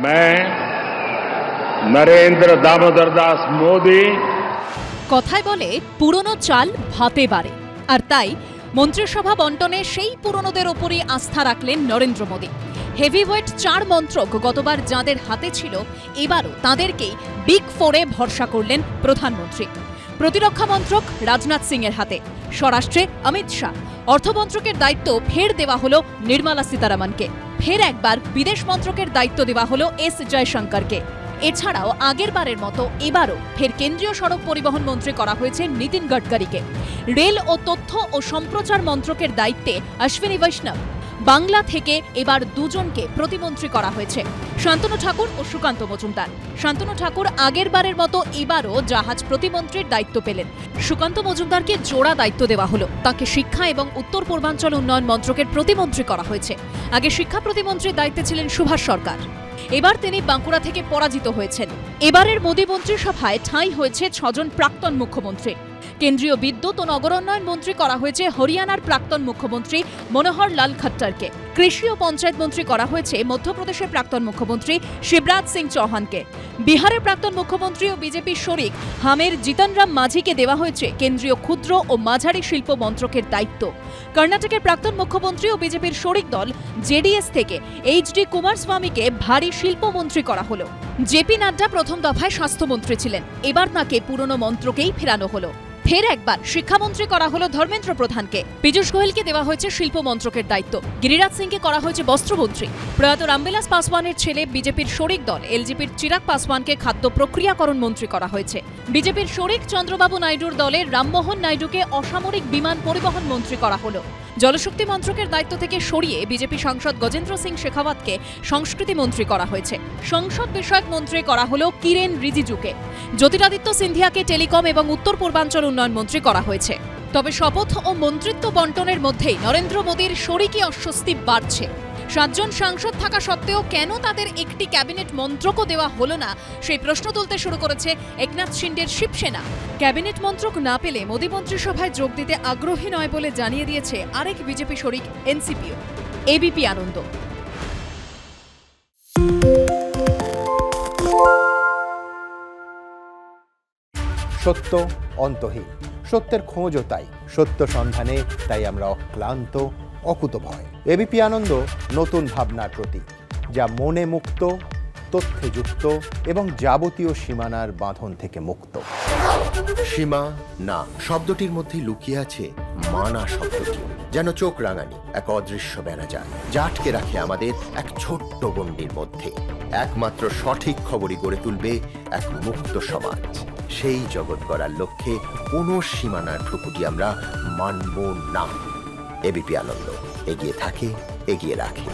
मैं नरेंद्र दामोदर दास मोदी কথায় বলে পুরনো চাল ভাতে বাড়ে, আর তাই মন্ত্রিসভা বন্টনে সেই পুরনোদের ওপরই আস্থা রাখলেন নরেন্দ্র মোদী। হেভিওয়েট 4 মন্ত্রক গতবার যাঁদের হাতে ছিল, এবারও তাঁদেরকেই বিগ ফোরে ভরসা করলেন প্রধানমন্ত্রী। প্রতিরক্ষা মন্ত্রক রাজনাথ সিং এর হাতে, স্বরাষ্ট্রে অমিত শাহ, অর্থমন্ত্রকের দায়িত্ব ফের দেওয়া হলো নির্মলা সীতারামনকে, ফের একবার বিদেশ মন্ত্রকের দায়িত্ব দেওয়া হলো এস জয়শঙ্করকে। এছাড়াও আগের বারের মতো এবারও ফের কেন্দ্রীয় সড়ক পরিবহন মন্ত্রী করা হয়েছে নীতিন গডকারিকে। রেল ও তথ্য ও সম্প্রচার মন্ত্রকের দায়িত্বে অশ্বিনী বৈষ্ণব। বাংলা থেকে এবার দুজনকে প্রতিমন্ত্রী করা হয়েছে, শান্তনু ঠাকুর ও সুকান্ত মজুমদার। শান্তনু ঠাকুর আগের বারের মতো এবারও জাহাজ প্রতিমন্ত্রীর দায়িত্ব পেলেন। সুকান্ত মজুমদারকে জোড়া দায়িত্ব দেওয়া হলো, তাকে শিক্ষা এবং উত্তর পূর্বাঞ্চল উন্নয়ন মন্ত্রকের প্রতিমন্ত্রী করা হয়েছে। আগে শিক্ষা প্রতিমন্ত্রীর দায়িত্বে ছিলেন সুভাষ সরকার, এবার তিনি বাঁকুড়া থেকে পরাজিত হয়েছেন। এবারের মোদী মন্ত্রিসভায় ঠাঁই হয়েছে 6 জন প্রাক্তন মুখ্যমন্ত্রী। কেন্দ্রীয় বিদ্যুৎ ও নগরোন্নয়ন মন্ত্রী করা হয়েছে হরিয়ানার প্রাক্তন মুখ্যমন্ত্রী মনোহর লাল খট্টরকে। কৃষি ও পঞ্চায়েত মন্ত্রী করা হয়েছে মধ্যপ্রদেশের প্রাক্তন মুখ্যমন্ত্রী শিবরাজ সিং চৌহানকে। বিহারের প্রাক্তন মুখ্যমন্ত্রী ও বিজেপির শরিক হামের জিতন রাম মাঝিকে দেওয়া হয়েছে কেন্দ্রীয় ক্ষুদ্র ও মাঝারি শিল্প মন্ত্রকের দায়িত্ব। কর্ণাটকের প্রাক্তন মুখ্যমন্ত্রী ও বিজেপির শরিক দল জেডিএস থেকে এইচ.ডি. কুমারস্বামীকে ভারী শিল্পমন্ত্রী করা হলো। জেপি নাড্ডা প্রথম দফায় স্বাস্থ্যমন্ত্রী ছিলেন, এবার তাঁকে পুরনো মন্ত্রকেই ফেরানো হলো। ফের একবার শিক্ষামন্ত্রী করা হলো ধর্মেন্দ্র প্রধানকে। পীযূষ গোয়েলকে দেওয়া হয়েছে শিল্প মন্ত্রকের দায়িত্ব। গিরিরাজ সিংকে করা হয়েছে বস্ত্রমন্ত্রী। প্রয়াত রামবিলাস পাসওয়ানের ছেলে বিজেপির শরিক দল এলজেপির চিরাগ পাসওয়ানকে খাদ্য প্রক্রিয়াকরণ মন্ত্রী করা হয়েছে। বিজেপির শরিক চন্দ্রবাবু নাইডুর দলের রামমোহন নাইডুকে অসামরিক বিমান পরিবহন মন্ত্রী করা হলো। জলশক্তি মন্ত্রকের দায়িত্ব থেকে সরিয়ে বিজেপি সাংসদ গজেন্দ্র সিং শেখাওয়াতকে সংস্কৃতি মন্ত্রী করা হয়েছে। সংসদ বিষয়ক মন্ত্রী করা হলো কিরেন রিজিজুকে। জ্যোতিরাদিত্য সিন্ধিয়াকে টেলিকম এবং উত্তর পূর্বাঞ্চল উন্নয়ন মন্ত্রী করা হয়েছে। তবে শপথ ও মন্ত্রিত্ব বন্টনের মধ্যেই নরেন্দ্র মোদীর শরিকি অস্বস্তি বাড়ছে। 7 জন সাংসদ থাকা সত্ত্বেও কেন তাদের একটি ক্যাবিনেট মন্ত্রকও দেওয়া হলো না, সেই প্রশ্ন তুলতে শুরু করেছে একনাথ শিন্ডের শিবসেনা। ক্যাবিনেট মন্ত্রক না পেলে মোদী মন্ত্রিসভায় যোগ দিতে আগ্রহী নয় বলে জানিয়ে দিয়েছে আরেক বিজেপি শরিক এনসিপিও। এবিপি আনন্দ। সত্য অন্তহীন, সত্যের খোঁজও তাই, সত্য সন্ধানে তাই আমরা অক্লান্ত, অকুতভয়। এবিপি আনন্দ নতুন ভাবনার প্রতীক, যা মনে মুক্ত, তথ্যে যুক্ত এবং যাবতীয় সীমানার বাঁধন থেকে মুক্ত। সীমা না শব্দটির মধ্যে লুকিয়ে আছে মানা শব্দটি, যেন চোখ রাঙানি এক অদৃশ্য বেড়াজাল, যা আটকে রাখে আমাদের এক ছোট্ট গণ্ডির মধ্যে। একমাত্র সঠিক খবরই গড়ে তুলবে এক মুক্ত সমাজ। সেই জগৎ গড়ার লক্ষ্যে কোনো সীমানার ঠুকুটি আমরা মানব না। এবিপি আনন্দ এগিয়ে থাকে, এগিয়ে রাখে।